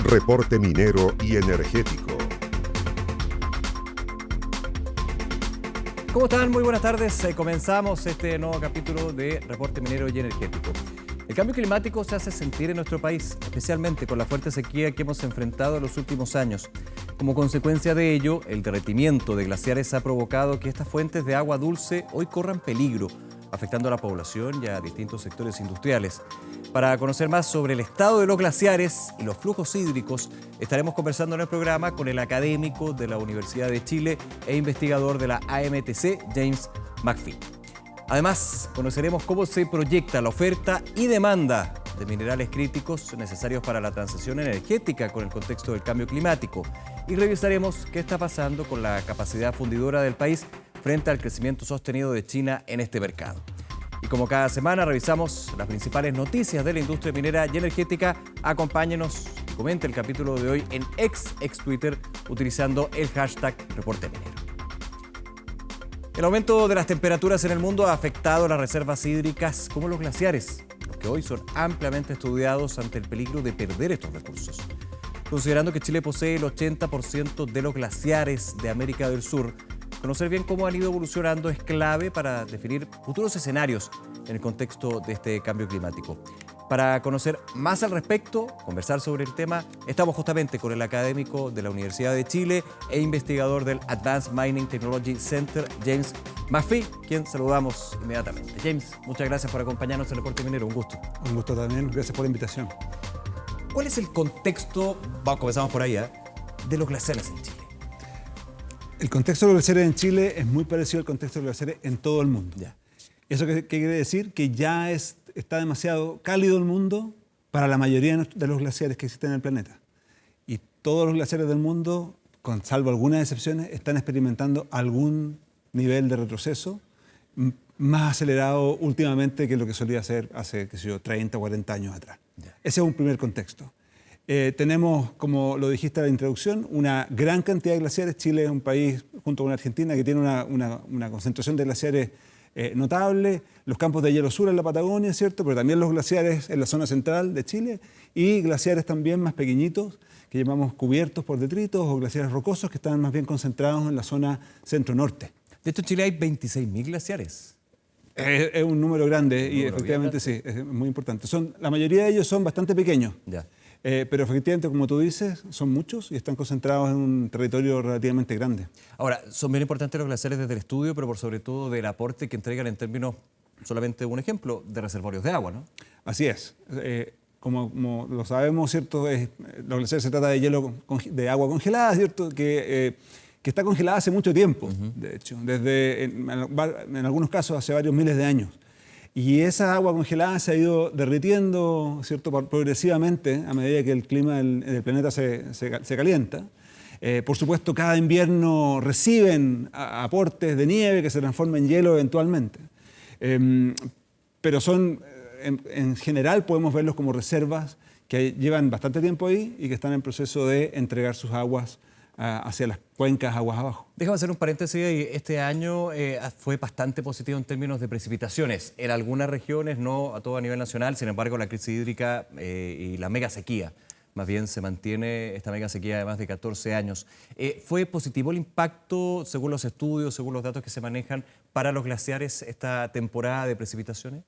Reporte minero y energético. ¿Cómo están? Muy buenas tardes. Comenzamos este nuevo capítulo de Reporte Minero y Energético. El cambio climático se hace sentir en nuestro país, especialmente con la fuerte sequía que hemos enfrentado en los últimos años. Como consecuencia de ello, el derretimiento de glaciares ha provocado que estas fuentes de agua dulce hoy corran peligro, afectando a la población y a distintos sectores industriales. Para conocer más sobre el estado de los glaciares y los flujos hídricos, estaremos conversando en el programa con el académico de la Universidad de Chile e investigador de la AMTC, James McPhee. Además, conoceremos cómo se proyecta la oferta y demanda de minerales críticos necesarios para la transición energética con el contexto del cambio climático. Y revisaremos qué está pasando con la capacidad fundidora del país frente al crecimiento sostenido de China en este mercado. Y como cada semana revisamos las principales noticias de la industria minera y energética, acompáñenos y comente el capítulo de hoy en ex Twitter utilizando el hashtag Reporte Minero. El aumento de las temperaturas en el mundo ha afectado las reservas hídricas como los glaciares, los que hoy son ampliamente estudiados ante el peligro de perder estos recursos. Considerando que Chile posee el 80% de los glaciares de América del Sur, conocer bien cómo han ido evolucionando es clave para definir futuros escenarios en el contexto de este cambio climático. Para conocer más al respecto, conversar sobre el tema, estamos justamente con el académico de la Universidad de Chile e investigador del Advanced Mining Technology Center, James McPhee, quien saludamos inmediatamente. James, muchas gracias por acompañarnos en el Reporte Minero, un gusto. Un gusto también, gracias por la invitación. ¿Cuál es el contexto, comenzamos por ahí, de los glaciares en Chile? El contexto de los glaciares en Chile es muy parecido al contexto de los glaciares en todo el mundo. Ya. ¿Eso qué quiere decir? Que ya está demasiado cálido el mundo para la mayoría de los glaciares que existen en el planeta. Y todos los glaciares del mundo, salvo algunas excepciones, están experimentando algún nivel de retroceso más acelerado últimamente que lo que solía ser hace, 30 o 40 años atrás. Ya. Ese es un primer contexto. Tenemos, como lo dijiste en la introducción, una gran cantidad de glaciares. Chile es un país, junto con Argentina, que tiene una concentración de glaciares notable. Los campos de hielo sur en la Patagonia, ¿cierto? Pero también los glaciares en la zona central de Chile y glaciares también más pequeñitos, que llamamos cubiertos por detritos, o glaciares rocosos, que están más bien concentrados en la zona centro-norte. De hecho, en Chile hay 26.000 glaciares. Es un número grande y efectivamente sí, es muy importante. La mayoría de ellos son bastante pequeños. Ya. Pero efectivamente, como tú dices, son muchos y están concentrados en un territorio relativamente grande. Ahora, son bien importantes los glaciares desde el estudio, pero por sobre todo del aporte que entregan en términos, solamente un ejemplo, de reservorios de agua, ¿no? Así es. Como lo sabemos, ¿cierto? Los glaciares se trata de hielo, de agua congelada, ¿cierto? Que está congelada hace mucho tiempo, de hecho, desde en algunos casos hace varios miles de años. Y esa agua congelada se ha ido derritiendo, ¿cierto?, progresivamente a medida que el clima del planeta se calienta. Por supuesto, cada invierno reciben aportes de nieve que se transforman en hielo eventualmente. Pero en general podemos verlos como reservas que llevan bastante tiempo ahí y que están en proceso de entregar sus aguas hacia las cuencas aguas abajo. Déjame hacer un paréntesis. Este año fue bastante positivo en términos de precipitaciones. En algunas regiones, no a todo a nivel nacional, sin embargo la crisis hídrica y la mega sequía, más bien se mantiene esta mega sequía de más de 14 años. ¿Fue positivo el impacto, según los estudios, según los datos que se manejan, para los glaciares esta temporada de precipitaciones?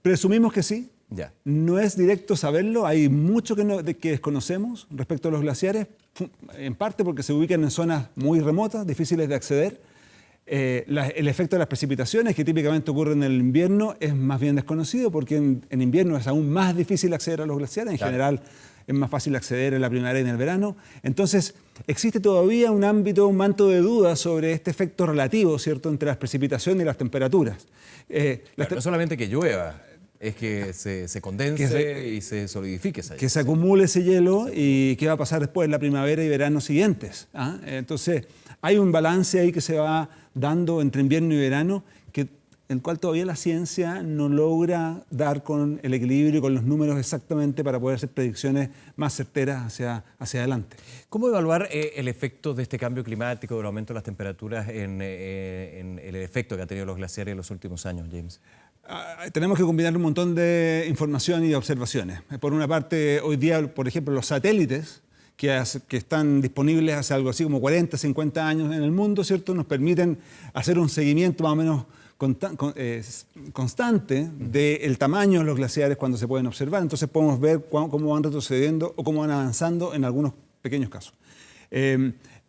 Presumimos que sí. Ya. No es directo saberlo, hay mucho que desconocemos respecto a los glaciares, en parte porque se ubican en zonas muy remotas, difíciles de acceder. El efecto de las precipitaciones, que típicamente ocurre en el invierno, es más bien desconocido porque en invierno es aún más difícil acceder a los glaciares. En general es más fácil acceder en la primavera y en el verano. Entonces existe todavía un manto de dudas sobre este efecto relativo, ¿cierto?, entre las precipitaciones y las temperaturas. No solamente que llueva, es que se condense y se solidifique esa hielo. Que se acumule ese hielo y qué va a pasar después en la primavera y verano siguientes. Entonces, hay un balance ahí que se va dando entre invierno y verano que en el cual todavía la ciencia no logra dar con el equilibrio y con los números exactamente para poder hacer predicciones más certeras hacia adelante. ¿Cómo evaluar el efecto de este cambio climático, del aumento de las temperaturas en el efecto que han tenido los glaciares en los últimos años, James? Tenemos que combinar un montón de información y observaciones. Por una parte, hoy día, por ejemplo, los satélites que están disponibles hace algo así como 40, 50 años en el mundo, ¿cierto?, nos permiten hacer un seguimiento más o menos constante del tamaño de los glaciares cuando se pueden observar. Entonces podemos ver cómo van retrocediendo o cómo van avanzando en algunos pequeños casos.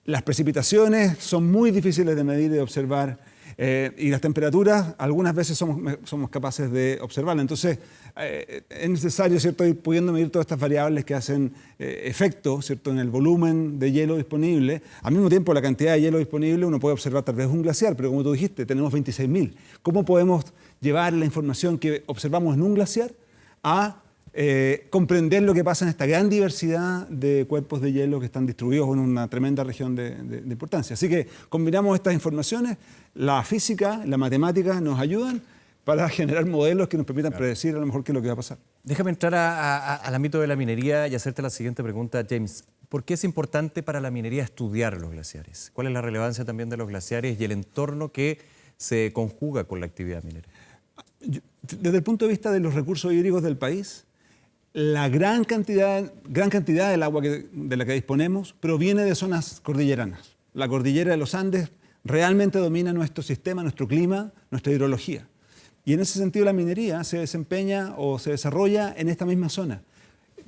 Las precipitaciones son muy difíciles de medir y de observar. Y las temperaturas, algunas veces somos capaces de observarlas. Entonces, es necesario, ¿cierto?, ir pudiendo medir todas estas variables que hacen efecto, ¿cierto?, en el volumen de hielo disponible. Al mismo tiempo, la cantidad de hielo disponible uno puede observar tal vez un glaciar, pero como tú dijiste, tenemos 26.000. ¿Cómo podemos llevar la información que observamos en un glaciar a comprender lo que pasa en esta gran diversidad de cuerpos de hielo que están distribuidos en una tremenda región de importancia? Así que combinamos estas informaciones, la física, la matemática nos ayudan para generar modelos que nos permitan predecir a lo mejor qué es lo que va a pasar. Déjame entrar al ámbito de la minería y hacerte la siguiente pregunta, James. ¿Por qué es importante para la minería estudiar los glaciares? ¿Cuál es la relevancia también de los glaciares y el entorno que se conjuga con la actividad minera? Desde el punto de vista de los recursos hídricos del país, la gran cantidad del agua de la que disponemos proviene de zonas cordilleranas. La cordillera de los Andes realmente domina nuestro sistema, nuestro clima, nuestra hidrología. Y en ese sentido la minería se desempeña o se desarrolla en esta misma zona.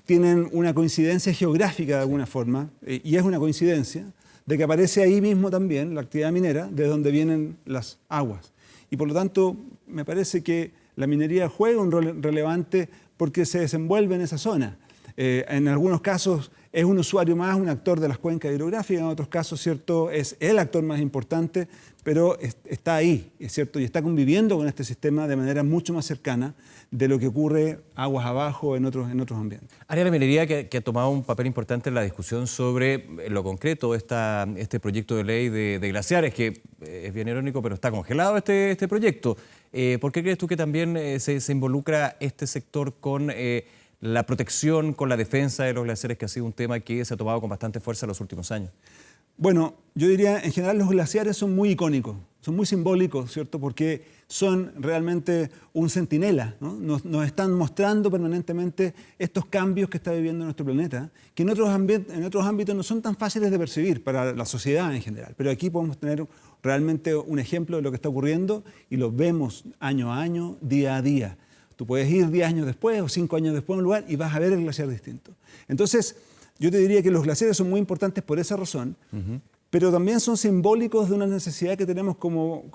Tienen una coincidencia geográfica de alguna forma, y es una coincidencia, de que aparece ahí mismo también la actividad minera, de donde vienen las aguas. Y por lo tanto, me parece que la minería juega un rol relevante porque se desenvuelve en esa zona. En algunos casos es un usuario más, un actor de las cuencas hidrográficas, en otros casos, ¿cierto?, es el actor más importante, pero está ahí, ¿es cierto?, y está conviviendo con este sistema de manera mucho más cercana de lo que ocurre aguas abajo en otros ambientes. Área de la minería que ha tomado un papel importante en la discusión sobre lo concreto, este proyecto de ley de glaciares, que es bien irónico, pero está congelado este proyecto. ¿Por qué crees tú que también se involucra este sector con la protección, con la defensa de los glaciares, que ha sido un tema que se ha tomado con bastante fuerza en los últimos años? Bueno, yo diría, en general los glaciares son muy icónicos, son muy simbólicos, ¿cierto?, porque son realmente un centinela, ¿no? Nos están mostrando permanentemente estos cambios que está viviendo nuestro planeta, que en otros ámbitos no son tan fáciles de percibir para la sociedad en general. Pero aquí podemos tener realmente un ejemplo de lo que está ocurriendo y lo vemos año a año, día a día. Tú puedes ir 10 años después o 5 años después a un lugar y vas a ver el glaciar distinto. Entonces, yo te diría que los glaciares son muy importantes por esa razón, pero también son simbólicos de una necesidad que tenemos como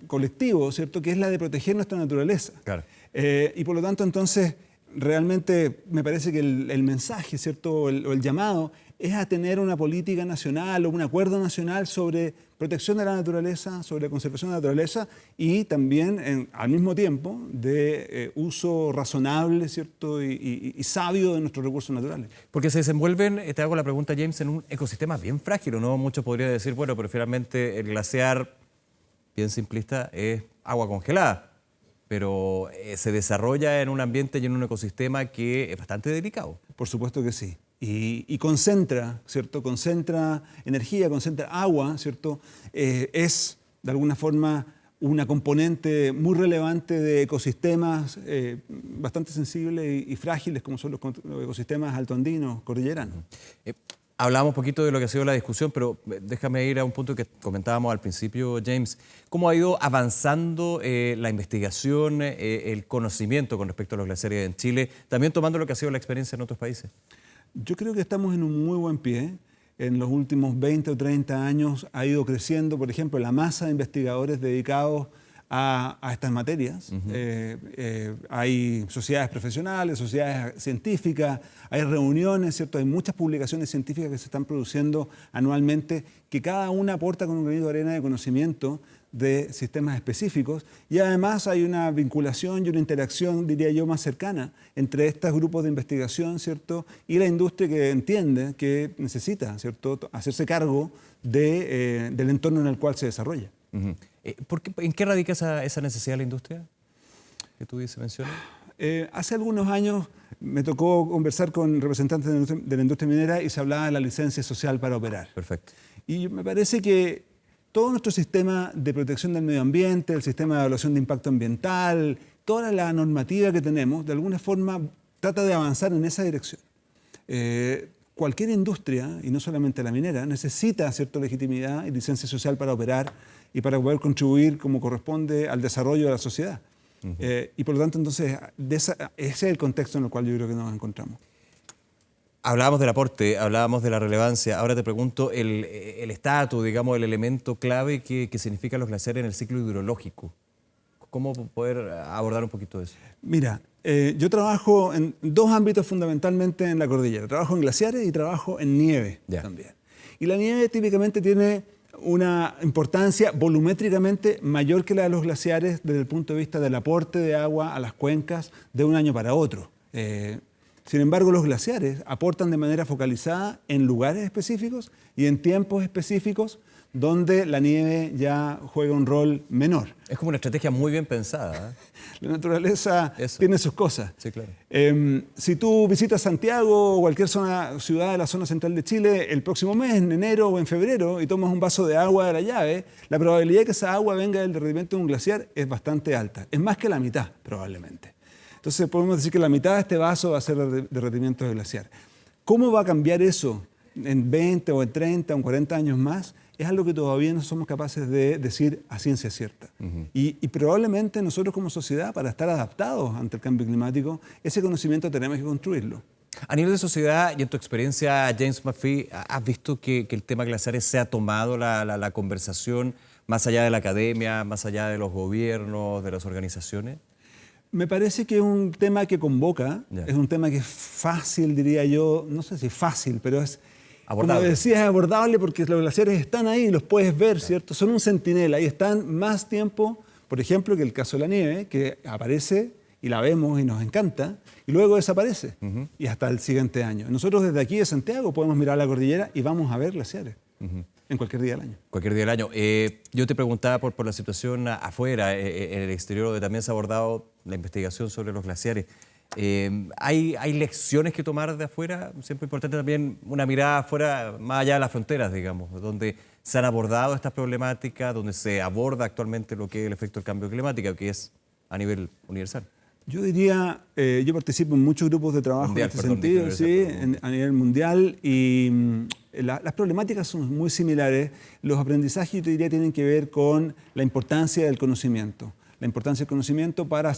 colectivo, ¿cierto?, que es la de proteger nuestra naturaleza. Claro. Y por lo tanto, entonces, realmente me parece que el mensaje, ¿cierto?, o el llamado es a tener una política nacional o un acuerdo nacional sobre protección de la naturaleza, sobre conservación de la naturaleza y también, al mismo tiempo, de uso razonable, ¿cierto?, y sabio de nuestros recursos naturales. Porque se desenvuelven, te hago la pregunta, James, en un ecosistema bien frágil, ¿no? Muchos podrían decir, bueno, pero finalmente el glaciar, bien simplista, es agua congelada, pero se desarrolla en un ambiente y en un ecosistema que es bastante delicado. Por supuesto que sí. Y concentra, ¿cierto?, concentra energía, concentra agua, ¿cierto? Es, de alguna forma, una componente muy relevante de ecosistemas bastante sensibles y frágiles, como son los ecosistemas altoandinos, cordilleranos. Hablábamos un poquito de lo que ha sido la discusión, pero déjame ir a un punto que comentábamos al principio, James. ¿Cómo ha ido avanzando la investigación, el conocimiento con respecto a los glaciares en Chile, también tomando lo que ha sido la experiencia en otros países? Yo creo que estamos en un muy buen pie. En los últimos 20 o 30 años ha ido creciendo, por ejemplo, la masa de investigadores dedicados a estas materias. Hay sociedades profesionales, sociedades científicas, hay reuniones, ¿cierto? Hay muchas publicaciones científicas que se están produciendo anualmente, que cada una aporta con un granito de arena de conocimiento de sistemas específicos, y además hay una vinculación y una interacción, diría yo, más cercana entre estos grupos de investigación, ¿cierto?, y la industria, que entiende que necesita, ¿cierto?, hacerse cargo del entorno en el cual se desarrolla. Ujú. ¿En qué radica esa necesidad de la industria que tú mencionas? Hace algunos años me tocó conversar con representantes de la industria minera y se hablaba de la licencia social para operar. Perfecto. Y me parece que todo nuestro sistema de protección del medio ambiente, el sistema de evaluación de impacto ambiental, toda la normativa que tenemos, de alguna forma trata de avanzar en esa dirección. Cualquier industria, y no solamente la minera, necesita cierta legitimidad y licencia social para operar y para poder contribuir como corresponde al desarrollo de la sociedad. Y por lo tanto, entonces, ese es el contexto en el cual yo creo que nos encontramos. Hablábamos del aporte, hablábamos de la relevancia. Ahora te pregunto el estatus, digamos, el elemento clave que significan los glaciares en el ciclo hidrológico. ¿Cómo poder abordar un poquito eso? Mira, yo trabajo en dos ámbitos fundamentalmente en la cordillera. Trabajo en glaciares y trabajo en nieve también. Y la nieve típicamente tiene una importancia volumétricamente mayor que la de los glaciares desde el punto de vista del aporte de agua a las cuencas de un año para otro. Sin embargo, los glaciares aportan de manera focalizada en lugares específicos y en tiempos específicos donde la nieve ya juega un rol menor. Es como una estrategia muy bien pensada, ¿eh? La naturaleza tiene sus cosas. Sí, claro. Si tú visitas Santiago o cualquier ciudad de la zona central de Chile el próximo mes, en enero o en febrero, y tomas un vaso de agua de la llave, la probabilidad de que esa agua venga del derretimiento de un glaciar es bastante alta. Es más que la mitad, probablemente. Entonces podemos decir que la mitad de este vaso va a ser derretimiento de glaciar. ¿Cómo va a cambiar eso en 20 o en 30 o en 40 años más? Es algo que todavía no somos capaces de decir a ciencia cierta. Y probablemente nosotros como sociedad, para estar adaptados ante el cambio climático, ese conocimiento tenemos que construirlo. A nivel de sociedad y en tu experiencia, James McPhee, ¿has visto que el tema glaciares se ha tomado la conversación más allá de la academia, más allá de los gobiernos, de las organizaciones? Me parece que es un tema que convoca, es un tema que es fácil, diría yo, no sé si fácil, pero es... Abordable. Como decía, es abordable porque los glaciares están ahí y los puedes ver, ¿cierto? Son un centinela y están más tiempo, por ejemplo, que el caso de la nieve, que aparece y la vemos y nos encanta, y luego desaparece, y hasta el siguiente año. Nosotros desde aquí de Santiago podemos mirar la cordillera y vamos a ver glaciares en cualquier día del año. Cualquier día del año. Yo te preguntaba por la situación afuera, en el exterior, donde también se ha abordado la investigación sobre los glaciares. ¿Hay lecciones que tomar de afuera? Siempre es importante también una mirada afuera, más allá de las fronteras, digamos, donde se han abordado estas problemáticas, donde se aborda actualmente lo que es el efecto del cambio climático, que es a nivel universal. Yo diría, yo participo en muchos grupos de trabajo mundial, en este sentido, sí, a nivel mundial, y las problemáticas son muy similares. Los aprendizajes, yo te diría, tienen que ver con la importancia del conocimiento. La importancia del conocimiento para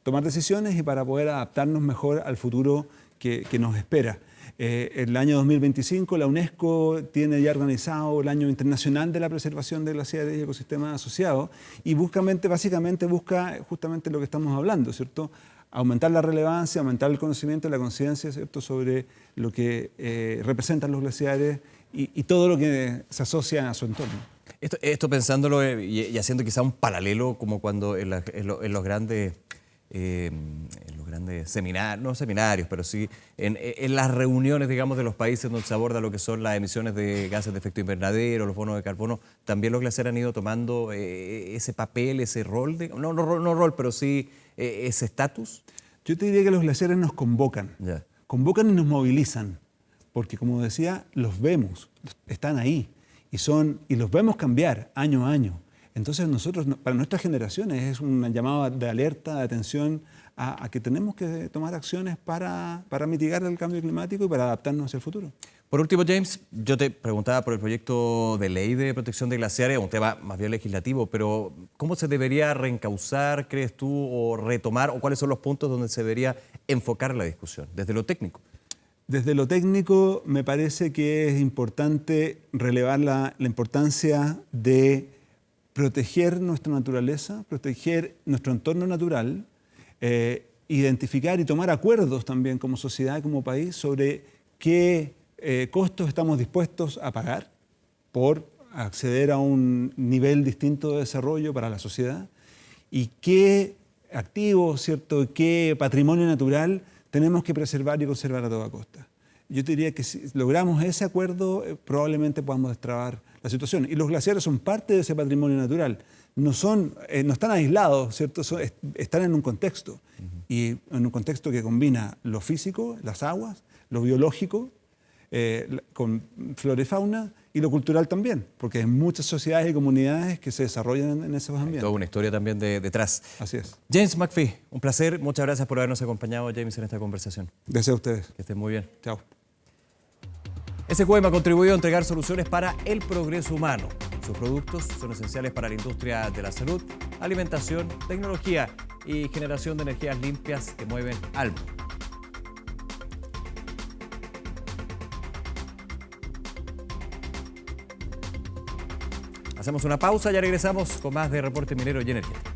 tomar decisiones y para poder adaptarnos mejor al futuro que nos espera. El año 2025 la UNESCO tiene ya organizado el Año Internacional de la Preservación de Glaciares y Ecosistemas Asociados y básicamente busca justamente lo que estamos hablando, ¿cierto? Aumentar la relevancia, aumentar el conocimiento, la conciencia, ¿cierto?, sobre lo que representan los glaciares y todo lo que se asocia a su entorno. Esto pensándolo y haciendo quizá un paralelo como cuando en los grandes seminarios, no seminarios, pero sí en las reuniones, digamos, de los países donde se aborda lo que son las emisiones de gases de efecto invernadero, los bonos de carbono, también los glaciares han ido tomando ese papel, ese rol, no rol, pero sí ese estatus. Yo te diría que los glaciares nos convocan, convocan y nos movilizan, porque como decía, los vemos, están ahí y los vemos cambiar año a año. Entonces nosotros, para nuestras generaciones, es una llamada de alerta, de atención a que tenemos que tomar acciones para mitigar el cambio climático y para adaptarnos hacia el futuro. Por último, James, yo te preguntaba por el proyecto de ley de protección de glaciares, un tema más bien legislativo, pero ¿cómo se debería reencauzar, crees tú, o retomar, o cuáles son los puntos donde se debería enfocar la discusión, desde lo técnico? Desde lo técnico, me parece que es importante relevar la importancia de proteger nuestra naturaleza, proteger nuestro entorno natural, identificar y tomar acuerdos también como sociedad y como país sobre qué costos estamos dispuestos a pagar por acceder a un nivel distinto de desarrollo para la sociedad y qué activos, ¿cierto?, qué patrimonio natural tenemos que preservar y conservar a toda costa. Yo te diría que si logramos ese acuerdo, probablemente podamos destrabar la situación. Y los glaciares son parte de ese patrimonio natural. No están aislados, ¿cierto? Están en un contexto. Y en un contexto que combina lo físico, las aguas, lo biológico, con flora y fauna, y lo cultural también, porque hay muchas sociedades y comunidades que se desarrollan en esos ambientes. Toda una historia también detrás. Así es. James McPhee, un placer. Muchas gracias por habernos acompañado, James, en esta conversación. Gracias a ustedes. Que estén muy bien. Chao. SQM ha contribuido a entregar soluciones para el progreso humano. Sus productos son esenciales para la industria de la salud, alimentación, tecnología y generación de energías limpias que mueven al mundo. Hacemos una pausa, ya regresamos con más de Reporte Minero y Energético.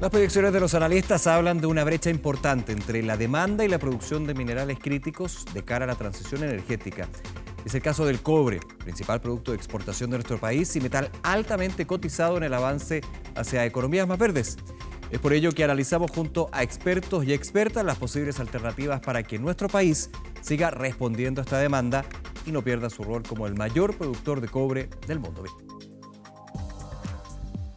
Las proyecciones de los analistas hablan de una brecha importante entre la demanda y la producción de minerales críticos de cara a la transición energética. Es el caso del cobre, principal producto de exportación de nuestro país y metal altamente cotizado en el avance hacia economías más verdes. Es por ello que analizamos junto a expertos y expertas las posibles alternativas para que nuestro país siga respondiendo a esta demanda y no pierda su rol como el mayor productor de cobre del mundo.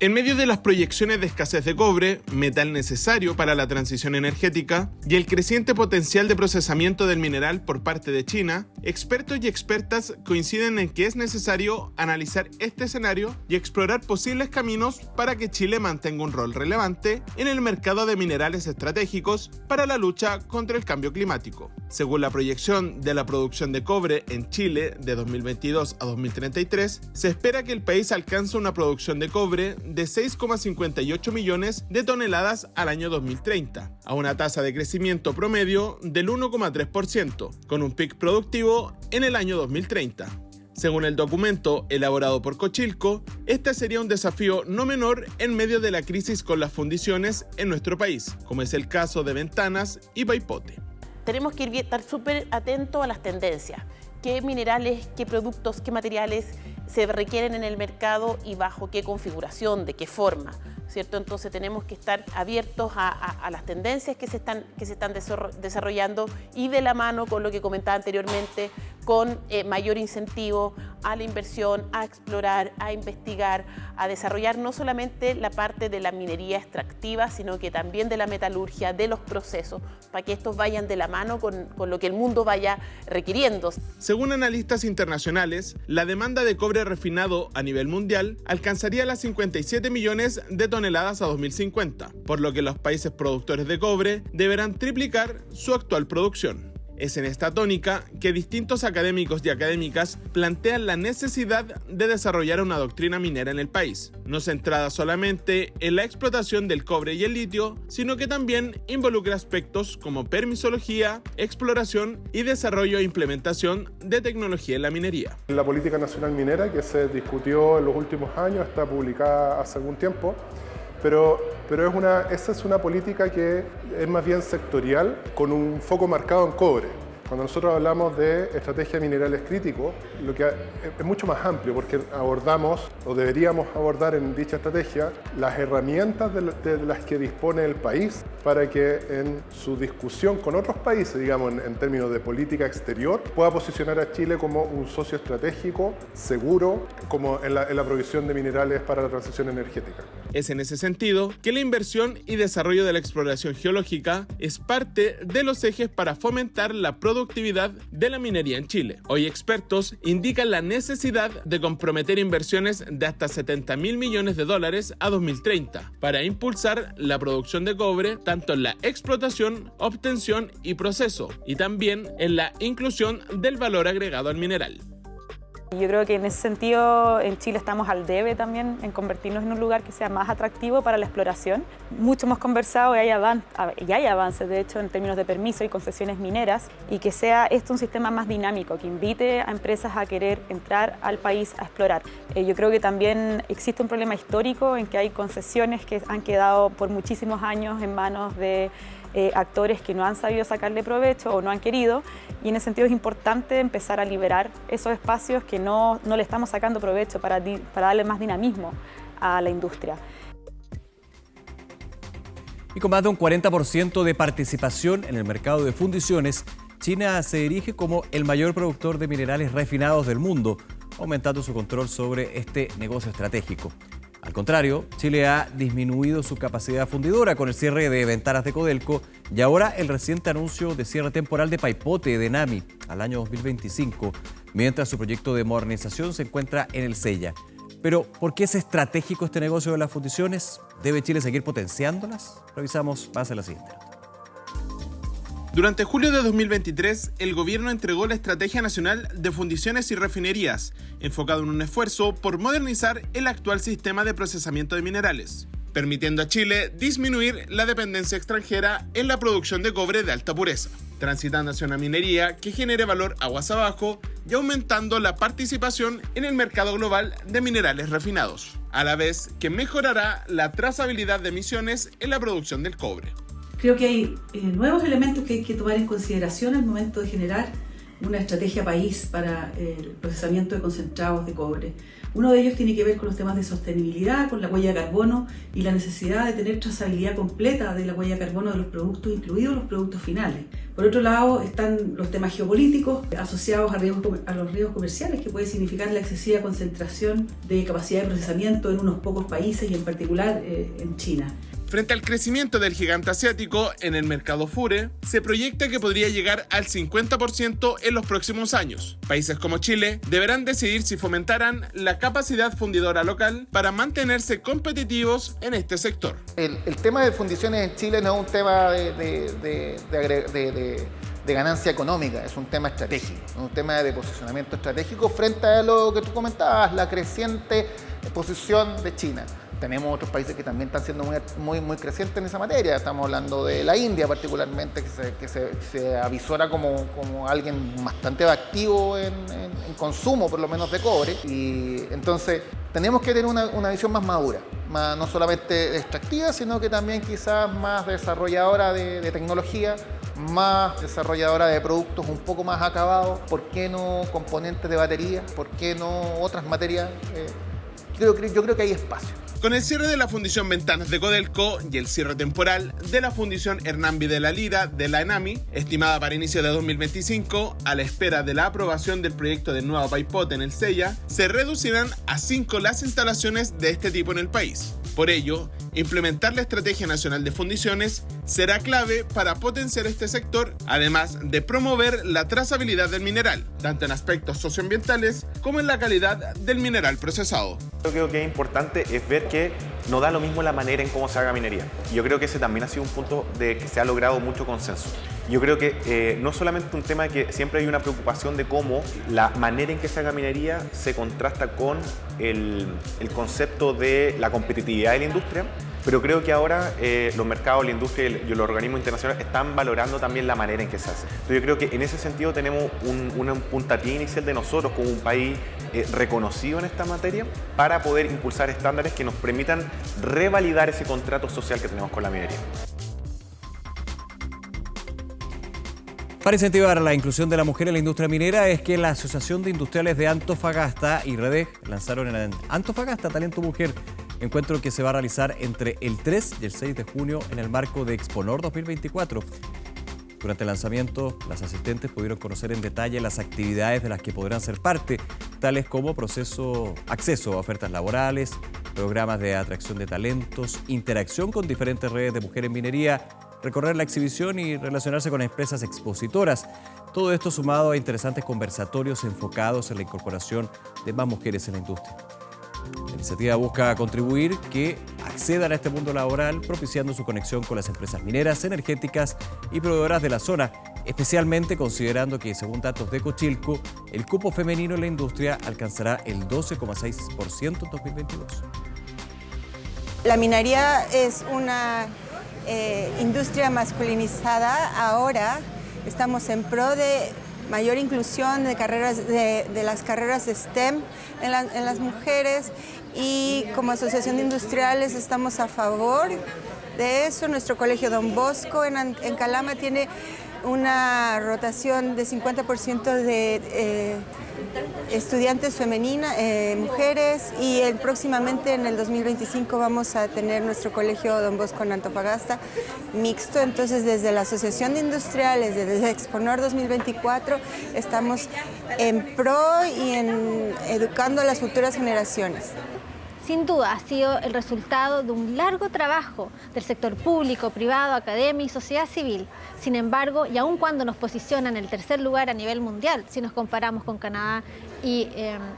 En medio de las proyecciones de escasez de cobre, metal necesario para la transición energética, y el creciente potencial de procesamiento del mineral por parte de China, expertos y expertas coinciden en que es necesario analizar este escenario y explorar posibles caminos para que Chile mantenga un rol relevante en el mercado de minerales estratégicos para la lucha contra el cambio climático. Según la proyección de la producción de cobre en Chile de 2022 a 2033, se espera que el país alcance una producción de cobre de 6,58 millones de toneladas al año 2030, a una tasa de crecimiento promedio del 1,3%, con un pic productivo en el año 2030. Según el documento elaborado por Cochilco, este sería un desafío no menor en medio de la crisis con las fundiciones en nuestro país, como es el caso de Ventanas y Paipote. Tenemos que estar súper atentos a las tendencias. Qué minerales, qué productos, qué materiales se requieren en el mercado y bajo qué configuración, de qué forma, ¿cierto? Entonces tenemos que estar abiertos a las tendencias que se están desarrollando y de la mano con lo que comentaba anteriormente, con mayor incentivo a la inversión, a explorar, a investigar, a desarrollar no solamente la parte de la minería extractiva, sino que también de la metalurgia, de los procesos, para que estos vayan de la mano con lo que el mundo vaya requiriendo. Según analistas internacionales, la demanda de cobre refinado a nivel mundial alcanzaría las 57 millones de toneladas a 2050, por lo que los países productores de cobre deberán triplicar su actual producción. Es en esta tónica que distintos académicos y académicas plantean la necesidad de desarrollar una doctrina minera en el país, no centrada solamente en la explotación del cobre y el litio, sino que también involucra aspectos como permisología, exploración y desarrollo e implementación de tecnología en la minería. La política nacional minera que se discutió en los últimos años, está publicada hace algún tiempo, pero esa es una política que es más bien sectorial, con un foco marcado en cobre. Cuando nosotros hablamos de estrategia de minerales críticos, lo que es mucho más amplio, porque abordamos, o deberíamos abordar en dicha estrategia, las herramientas de las que dispone el país para que en su discusión con otros países, digamos en términos de política exterior, pueda posicionar a Chile como un socio estratégico, seguro, como en la provisión de minerales para la transición energética. Es en ese sentido que la inversión y desarrollo de la exploración geológica es parte de los ejes para fomentar la productividad de la minería en Chile. Hoy expertos indican la necesidad de comprometer inversiones de hasta 70.000 millones de dólares a 2030 para impulsar la producción de cobre tanto en la explotación, obtención y proceso, y también en la inclusión del valor agregado al mineral. Yo creo que en ese sentido en Chile estamos al debe también en convertirnos en un lugar que sea más atractivo para la exploración. Mucho hemos conversado y hay avances de hecho en términos de permisos y concesiones mineras, y que sea esto un sistema más dinámico, que invite a empresas a querer entrar al país a explorar. Yo creo que también existe un problema histórico en que hay concesiones que han quedado por muchísimos años en manos de actores que no han sabido sacarle provecho o no han querido, y en ese sentido es importante empezar a liberar esos espacios que no le estamos sacando provecho para darle más dinamismo a la industria. Y con más de un 40% de participación en el mercado de fundiciones, China se erige como el mayor productor de minerales refinados del mundo, aumentando su control sobre este negocio estratégico. Al contrario, Chile ha disminuido su capacidad fundidora con el cierre de Ventanas de Codelco y ahora el reciente anuncio de cierre temporal de Paipote de Enami al año 2025, mientras su proyecto de modernización se encuentra en el Sella. Pero, ¿por qué es estratégico este negocio de las fundiciones? ¿Debe Chile seguir potenciándolas? Revisamos más en la siguiente nota. Durante julio de 2023, el gobierno entregó la Estrategia Nacional de Fundiciones y Refinerías, enfocado en un esfuerzo por modernizar el actual sistema de procesamiento de minerales, permitiendo a Chile disminuir la dependencia extranjera en la producción de cobre de alta pureza, transitando hacia una minería que genere valor aguas abajo y aumentando la participación en el mercado global de minerales refinados, a la vez que mejorará la trazabilidad de emisiones en la producción del cobre. Creo que hay nuevos elementos que hay que tomar en consideración al momento de generar una estrategia país para el procesamiento de concentrados de cobre. Uno de ellos tiene que ver con los temas de sostenibilidad, con la huella de carbono y la necesidad de tener trazabilidad completa de la huella de carbono de los productos, incluidos los productos finales. Por otro lado, están los temas geopolíticos asociados a los riesgos comerciales, que puede significar la excesiva concentración de capacidad de procesamiento en unos pocos países y en particular en China. Frente al crecimiento del gigante asiático en el mercado FURE, se proyecta que podría llegar al 50% en los próximos años. Países como Chile deberán decidir si fomentarán la capacidad fundidora local para mantenerse competitivos en este sector. El tema de fundiciones en Chile no es un tema de ganancia económica, es un tema estratégico, es un tema de posicionamiento estratégico frente a lo que tú comentabas, la creciente posición de China. Tenemos otros países que también están siendo muy crecientes en esa materia. Estamos hablando de la India particularmente, que se avisora como alguien bastante activo en consumo, por lo menos de cobre. Y entonces tenemos que tener una visión más madura, no solamente extractiva, sino que también quizás más desarrolladora de tecnología, más desarrolladora de productos un poco más acabados. ¿Por qué no componentes de batería? ¿Por qué no otras materias? Yo creo que hay espacio. Con el cierre de la fundición Ventanas de Codelco y el cierre temporal de la fundición Hernambi de la Lira de la Enami, estimada para inicio de 2025, a la espera de la aprobación del proyecto de nuevo Paipote en el Sella, se reducirán a 5 las instalaciones de este tipo en el país. Por ello, implementar la Estrategia Nacional de Fundiciones será clave para potenciar este sector, además de promover la trazabilidad del mineral, tanto en aspectos socioambientales como en la calidad del mineral procesado. Yo creo que es importante es ver que no da lo mismo la manera en cómo se haga minería. Yo creo que ese también ha sido un punto de que se ha logrado mucho consenso. Yo creo que no solamente un tema de que siempre hay una preocupación de cómo la manera en que se haga minería se contrasta con el concepto de la competitividad de la industria, pero creo que ahora los mercados, la industria y los organismos internacionales están valorando también la manera en que se hace. Entonces yo creo que en ese sentido tenemos un puntapié inicial de nosotros como un país reconocido en esta materia para poder impulsar estándares que nos permitan revalidar ese contrato social que tenemos con la minería. Para incentivar la inclusión de la mujer en la industria minera es que la Asociación de Industriales de Antofagasta y REDEG lanzaron en Antofagasta Talento Mujer, encuentro que se va a realizar entre el 3 y el 6 de junio en el marco de Exponor 2024. Durante el lanzamiento, las asistentes pudieron conocer en detalle las actividades de las que podrán ser parte, tales como acceso a ofertas laborales, programas de atracción de talentos, interacción con diferentes redes de mujeres en minería, recorrer la exhibición y relacionarse con empresas expositoras. Todo esto sumado a interesantes conversatorios enfocados en la incorporación de más mujeres en la industria. La iniciativa busca contribuir que accedan a este mundo laboral, propiciando su conexión con las empresas mineras, energéticas y proveedoras de la zona, especialmente considerando que, según datos de Cochilco, el cupo femenino en la industria alcanzará el 12,6% en 2022. La minería es una industria masculinizada. Ahora estamos en pro de mayor inclusión de las carreras de STEM en las mujeres, y como Asociación de Industriales estamos a favor de eso. Nuestro colegio Don Bosco en Calama tiene una rotación de 50% de estudiantes femeninas, mujeres, y próximamente en el 2025 vamos a tener nuestro colegio Don Bosco en Antofagasta mixto. Entonces, desde la Asociación de Industriales, desde Exponor 2024, estamos en pro y en educando a las futuras generaciones. Sin duda, ha sido el resultado de un largo trabajo del sector público, privado, academia y sociedad civil. Sin embargo, y aun cuando nos posicionan en el tercer lugar a nivel mundial, si nos comparamos con Canadá y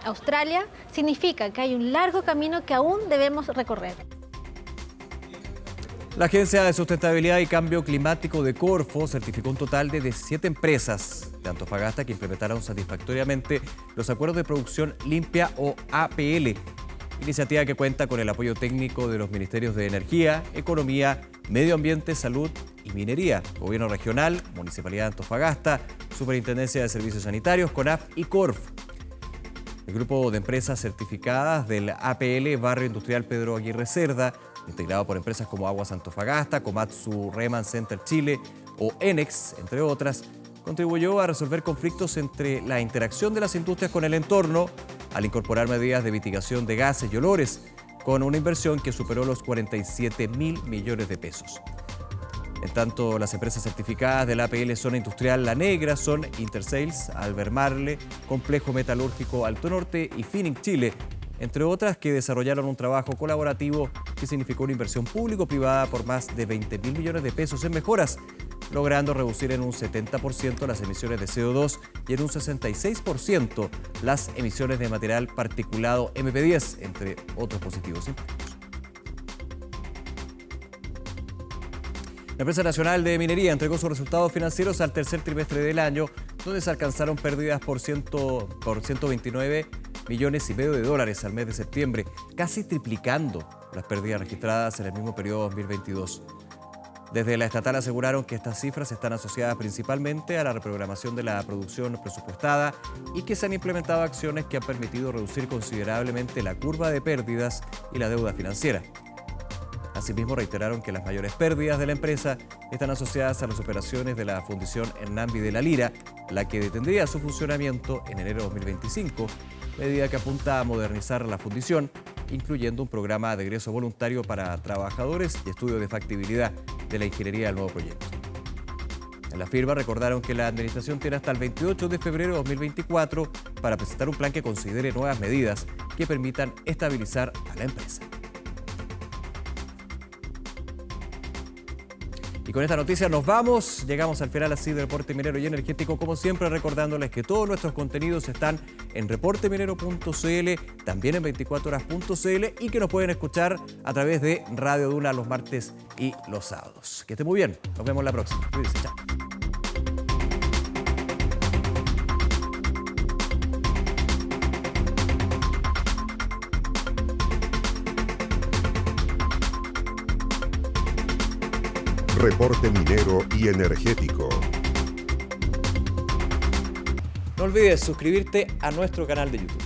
Australia, significa que hay un largo camino que aún debemos recorrer. La Agencia de Sustentabilidad y Cambio Climático de Corfo certificó un total de 17 empresas de Antofagasta que implementaron satisfactoriamente los acuerdos de producción limpia o APL, iniciativa que cuenta con el apoyo técnico de los Ministerios de Energía, Economía, Medio Ambiente, Salud y Minería, Gobierno Regional, Municipalidad de Antofagasta, Superintendencia de Servicios Sanitarios, CONAF y CORF. El grupo de empresas certificadas del APL Barrio Industrial Pedro Aguirre Cerda, integrado por empresas como Aguas Antofagasta, Komatsu Reman Center Chile o Enex, entre otras, contribuyó a resolver conflictos entre la interacción de las industrias con el entorno al incorporar medidas de mitigación de gases y olores, con una inversión que superó los 47.000 millones de pesos. En tanto, las empresas certificadas de la APL Zona Industrial La Negra son Intersales, Albemarle, Complejo Metalúrgico Alto Norte y Finning Chile, entre otras que desarrollaron un trabajo colaborativo que significó una inversión público-privada por más de 20.000 millones de pesos en mejoras, logrando reducir en un 70% las emisiones de CO2 y en un 66% las emisiones de material particulado MP10, entre otros positivos impactos. La Empresa Nacional de Minería entregó sus resultados financieros al tercer trimestre del año, donde se alcanzaron pérdidas por 129 millones y medio de dólares al mes de septiembre, casi triplicando las pérdidas registradas en el mismo periodo 2022. Desde la estatal aseguraron que estas cifras están asociadas principalmente a la reprogramación de la producción presupuestada y que se han implementado acciones que han permitido reducir considerablemente la curva de pérdidas y la deuda financiera. Asimismo, reiteraron que las mayores pérdidas de la empresa están asociadas a las operaciones de la Fundición Hernán Videla Lira, la que detendría su funcionamiento en enero de 2025, medida que apunta a modernizar la fundición, incluyendo un programa de egreso voluntario para trabajadores y estudio de factibilidad de la ingeniería del nuevo proyecto. En la firma recordaron que la administración tiene hasta el 28 de febrero de 2024 para presentar un plan que considere nuevas medidas que permitan estabilizar a la empresa. Y con esta noticia nos vamos, llegamos al final así del Reporte Minero y Energético, como siempre recordándoles que todos nuestros contenidos están en reporteminero.cl, también en 24horas.cl y que nos pueden escuchar a través de Radio Duna los martes y los sábados. Que esté muy bien, nos vemos la próxima. Cuídense, chao. Reporte Minero y Energético. No olvides suscribirte a nuestro canal de YouTube.